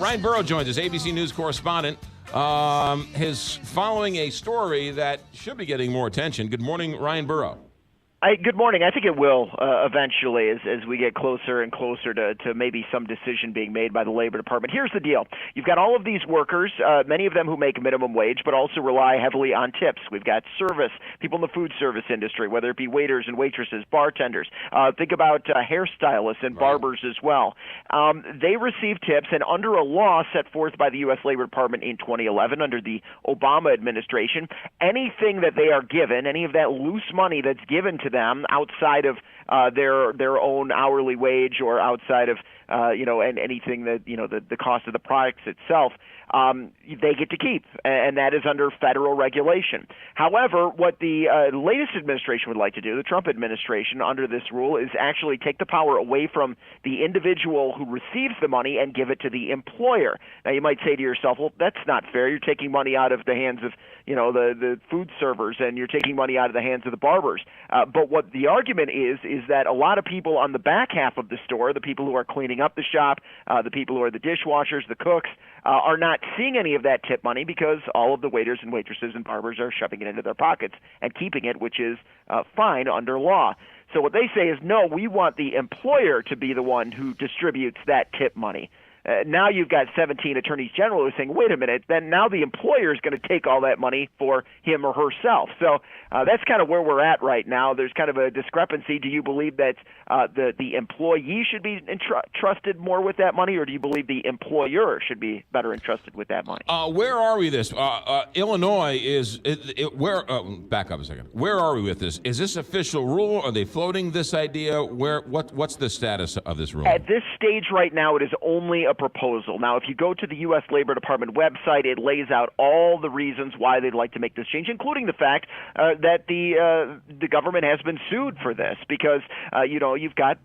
Ryan Burrow joins us, ABC News correspondent. His following a story that should be getting more attention. Good morning, Ryan Burrow. Good morning. I think it will eventually as we get closer and closer to maybe some decision being made by the Labor Department. Here's the deal. You've got all of these workers, many of them who make minimum wage, but also rely heavily on tips. We've got service, people in the food service industry, whether it be waiters and waitresses, bartenders. Think about hairstylists and barbers as well. They receive tips, and under a law set forth by the U.S. Labor Department in 2011 under the Obama administration, anything that they are given, any of that loose money that's given to them outside of their own hourly wage or outside of and anything that the cost of the products itself, they get to keep, and that is under federal regulation. However, what the latest administration would like to do, the Trump administration, under this rule, is actually take the power away from the individual who receives the money and give it to the employer. Now, you might say to yourself, well, that's not fair. You're taking money out of the hands of the food servers, and you're taking money out of the hands of the barbers. But what the argument is that a lot of people on the back half of the store, the people who are cleaning up the shop, the people who are the dishwashers, the cooks, are not seeing any of that tip money because all of the waiters and waitresses and barbers are shoving it into their pockets and keeping it, which is fine under law. So what they say is, no, we want the employer to be the one who distributes that tip money. Now you've got 17 attorneys general who are saying, wait a minute, then now the employer is going to take all that money for him or herself. So that's kind of where we're at right now. There's kind of a discrepancy. Do you believe that the employee should be entrusted more with that money, or do you believe the employer should be better entrusted with that money? Where are we this? Illinois where? Back up a second. Where are we with this? Is this official rule? Are they floating this idea? What's the status of this rule? At this stage right now, it is only a proposal. Now, if you go to the U.S. Labor Department website, it lays out all the reasons why they'd like to make this change, including the fact that the government has been sued for this because, you've got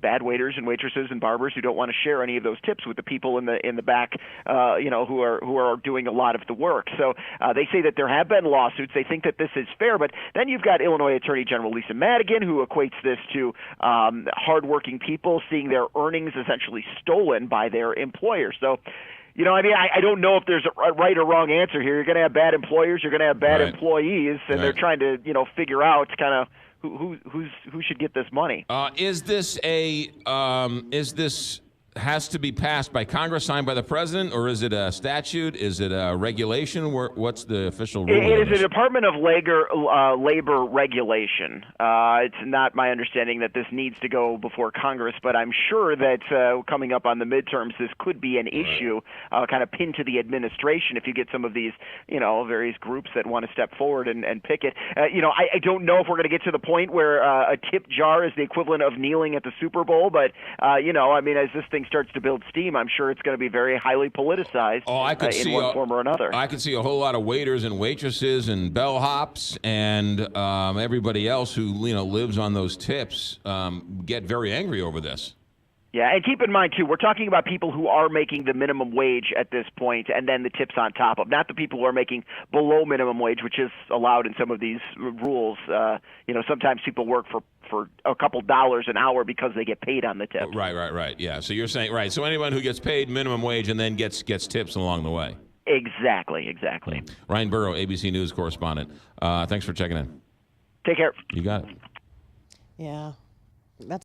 bad waiters and waitresses and barbers who don't want to share any of those tips with the people in the back, who are doing a lot of the work. So they say that there have been lawsuits. They think that this is fair, but then you've got Illinois Attorney General Lisa Madigan, who equates this to hardworking people seeing their earnings essentially stolen by their employer. So, I don't know if there's a right or wrong answer here. You're going to have bad employers, you're going to have bad employees, and they're trying to, figure out kind of who should get this money. Is this has to be passed by Congress, signed by the president, or is it a statute? Is it a regulation? What's the official rule? It is a Department of Labor regulation. It's not my understanding that this needs to go before Congress, but I'm sure that coming up on the midterms, this could be an issue kind of pinned to the administration if you get some of these, various groups that want to step forward and pick it. I don't know if we're going to get to the point where a tip jar is the equivalent of kneeling at the Super Bowl, but, as this thing starts to build steam, I'm sure it's going to be very highly politicized in one form or another. I could see a whole lot of waiters and waitresses and bellhops and everybody else who lives on those tips get very angry over this. Yeah, and keep in mind, too, we're talking about people who are making the minimum wage at this point and then the tips on top of, not the people who are making below minimum wage, which is allowed in some of these rules. Sometimes people work for a couple dollars an hour because they get paid on the tip. Right. Yeah, so you're saying, so anyone who gets paid minimum wage and then gets tips along the way. Exactly. Ryan Burrow, ABC News correspondent. Thanks for checking in. Take care. You got it. Yeah. That's